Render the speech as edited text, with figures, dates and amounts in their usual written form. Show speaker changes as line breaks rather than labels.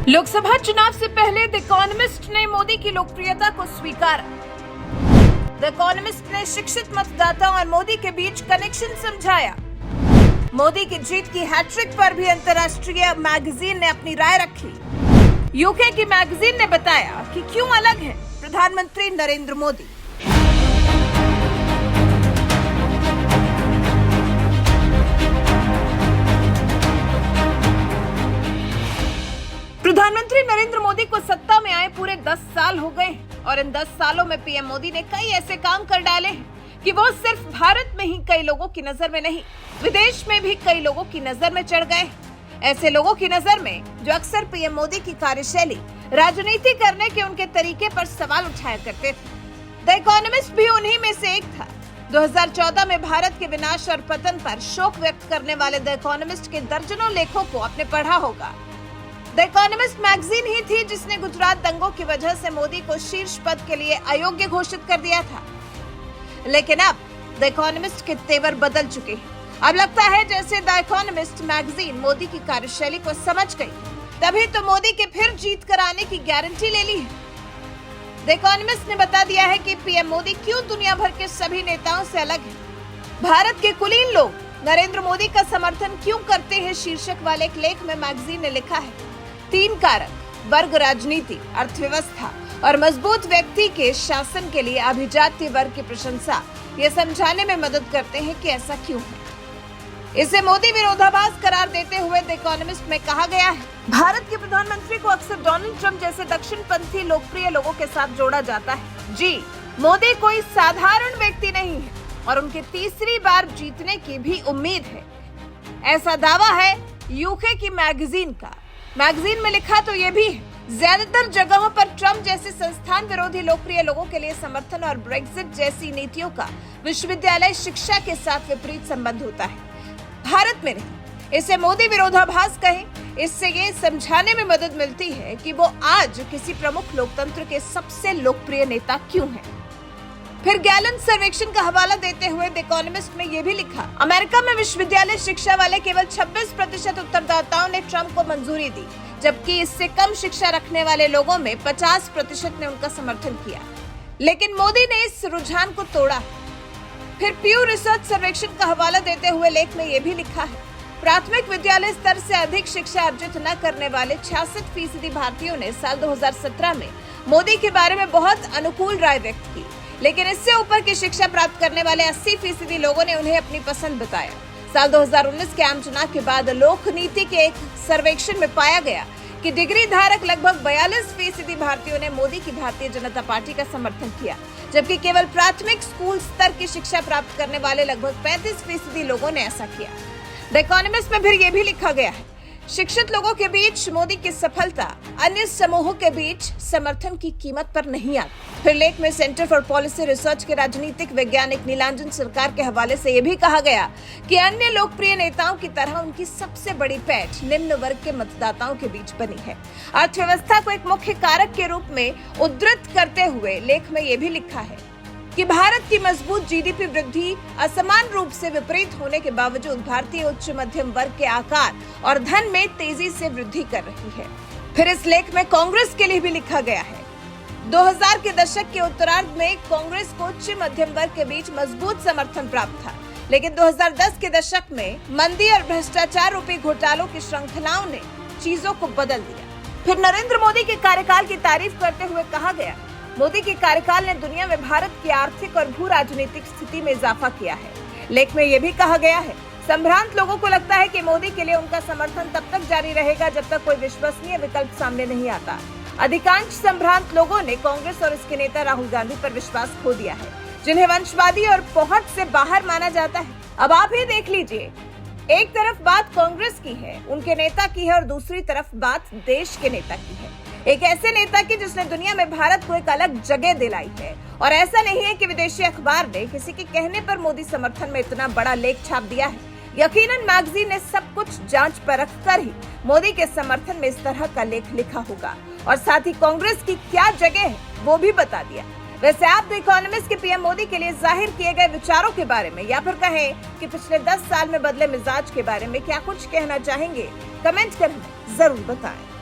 लोकसभा चुनाव से पहले द इकोनॉमिस्ट ने मोदी की लोकप्रियता को स्वीकारा। द इकोनॉमिस्ट ने शिक्षित मतदाताओं और मोदी के बीच कनेक्शन समझाया। मोदी की जीत की हैट्रिक पर भी अंतर्राष्ट्रीय मैगजीन ने अपनी राय रखी। यूके की मैगजीन ने बताया कि क्यों अलग है प्रधानमंत्री नरेंद्र मोदी। प्रधानमंत्री नरेंद्र मोदी को सत्ता में आए पूरे 10 साल हो गए और इन 10 सालों में पीएम मोदी ने कई ऐसे काम कर डाले हैं कि वो सिर्फ भारत में ही कई लोगों की नजर में नहीं, विदेश में भी कई लोगों की नजर में चढ़ गए। ऐसे लोगों की नजर में जो अक्सर पीएम मोदी की कार्यशैली, राजनीति करने के उनके तरीके पर सवाल उठाया करते थे। द इकोनॉमिस्ट भी उन्हीं में से एक था। 2014 में भारत के विनाश और पतन पर शोक व्यक्त करने वाले द इकोनॉमिस्ट के दर्जनों लेखों को आपने पढ़ा होगा। द इकोनॉमिस्ट मैगजीन ही थी जिसने गुजरात दंगों की वजह से मोदी को शीर्ष पद के लिए अयोग्य घोषित कर दिया था। लेकिन अब द इकोनॉमिस्ट के तेवर बदल चुके हैं। अब लगता है जैसे द इकोनॉमिस्ट मैगजीन मोदी की कार्यशैली को समझ गई, तभी तो मोदी के फिर जीत कर आने की गारंटी ले ली है। द इकोनॉमिस्ट ने बता दिया है कि पीएम मोदी क्यों दुनिया भर के सभी नेताओं से अलग है। भारत के कुलीन लोग नरेंद्र मोदी का समर्थन क्यों करते हैं शीर्षक वाले एक लेख में मैगजीन ने लिखा है, 3 कारक वर्ग राजनीति, अर्थव्यवस्था और मजबूत व्यक्ति के शासन के लिए अभिजात्य वर्ग की प्रशंसा ये समझाने में मदद करते हैं कि ऐसा क्यों है। इसे मोदी विरोधाभास करार देते हुए द इकोनॉमिस्ट में कहा गया है, भारत के प्रधानमंत्री को अक्सर डोनाल्ड ट्रंप जैसे दक्षिणपंथी लोकप्रिय लोगों के साथ जोड़ा जाता है। जी, मोदी कोई साधारण व्यक्ति नहीं है और उनके तीसरी बार जीतने की भी उम्मीद है, ऐसा दावा है यूके की मैगजीन का। मैगजीन में लिखा तो ये भी है, ज्यादातर जगहों पर ट्रंप जैसे संस्थान विरोधी लोकप्रिय लोगों के लिए समर्थन और ब्रेक्जिट जैसी नीतियों का विश्वविद्यालय शिक्षा के साथ विपरीत संबंध होता है, भारत में नहीं। इसे मोदी विरोधाभास कहें। इससे ये समझाने में मदद मिलती है कि वो आज किसी प्रमुख लोकतंत्र के सबसे लोकप्रिय नेता क्यों हैं। फिर गैलन सर्वेक्षण का हवाला देते हुए द इकोनॉमिस्ट में ये भी लिखा, अमेरिका में विश्वविद्यालय शिक्षा वाले केवल 26% उत्तरदाताओं ने ट्रंप को मंजूरी दी, जबकि इससे कम शिक्षा रखने वाले लोगों में 50% ने उनका समर्थन किया। लेकिन मोदी ने इस रुझान को तोड़ा। फिर प्यू रिसर्च सर्वेक्षण का हवाला देते हुए लेख में ये भी लिखा है, प्राथमिक विद्यालय स्तर से अधिक शिक्षा अर्जित न करने वाले 66% भारतीयों ने साल 2017 में मोदी के बारे में बहुत अनुकूल राय व्यक्त की, लेकिन इससे ऊपर की शिक्षा प्राप्त करने वाले 80% लोगों ने उन्हें अपनी पसंद बताया। साल 2019 के आम चुनाव के बाद लोक नीति के एक सर्वेक्षण में पाया गया कि डिग्री धारक लगभग 42% भारतीयों ने मोदी की भारतीय जनता पार्टी का समर्थन किया, जबकि केवल प्राथमिक स्कूल स्तर की शिक्षा प्राप्त करने वाले लगभग 35% लोगों ने ऐसा किया। द इकोनॉमिस्ट में फिर ये भी लिखा गया है, शिक्षित लोगों के बीच मोदी की सफलता अन्य समूहों के बीच समर्थन की कीमत पर नहीं आती। फिर लेख में सेंटर फॉर पॉलिसी रिसर्च के राजनीतिक वैज्ञानिक नीलांजन सरकार के हवाले से यह भी कहा गया कि अन्य लोकप्रिय नेताओं की तरह उनकी सबसे बड़ी पैठ निम्न वर्ग के मतदाताओं के बीच बनी है। अर्थव्यवस्था को एक मुख्य कारक के रूप में उद्धृत करते हुए लेख में यह भी लिखा है कि भारत की मजबूत जीडीपी वृद्धि असमान रूप से विपरीत होने के बावजूद भारतीय उच्च मध्यम वर्ग के आकार और धन में तेजी से वृद्धि कर रही है। फिर इस लेख में कांग्रेस के लिए भी लिखा गया है, 2000 के दशक के उत्तरार्ध में कांग्रेस को उच्च मध्यम वर्ग के बीच मजबूत समर्थन प्राप्त था, लेकिन 2010 के दशक में मंदी और भ्रष्टाचार रूपी घोटालों की श्रृंखलाओं ने चीजों को बदल दिया। फिर नरेंद्र मोदी के कार्यकाल की तारीफ करते हुए कहा गया, मोदी के कार्यकाल ने दुनिया में भारत की आर्थिक और भू राजनीतिक स्थिति में इजाफा किया है। लेख में यह भी कहा गया है, संभ्रांत लोगों को लगता है कि मोदी के लिए उनका समर्थन तब तक जारी रहेगा जब तक कोई विश्वसनीय विकल्प सामने नहीं आता। अधिकांश संभ्रांत लोगों ने कांग्रेस और इसके नेता राहुल गांधी पर विश्वास खो दिया है, जिन्हें वंशवादी और पहुंच से बाहर माना जाता है। अब आप ही देख लीजिए, एक तरफ बात कांग्रेस की है, उनके नेता की है, और दूसरी तरफ बात देश के नेता की है, एक ऐसे नेता की जिसने दुनिया में भारत को एक अलग जगह दिलाई है। और ऐसा नहीं है कि विदेशी अखबार ने किसी के कहने पर मोदी समर्थन में इतना बड़ा लेख छाप दिया है। यकीनन मैगजीन ने सब कुछ जांच परख कर ही मोदी के समर्थन में इस तरह का लेख लिखा होगा, और साथ ही कांग्रेस की क्या जगह है वो भी बता दिया। वैसे आप द इकोनॉमिस्ट के पीएम मोदी के लिए जाहिर किए गए विचारों के बारे में, या फिर कहें कि पिछले 10 साल में बदले मिजाज के बारे में क्या कुछ कहना चाहेंगे, कमेंट कर जरूर बताएं।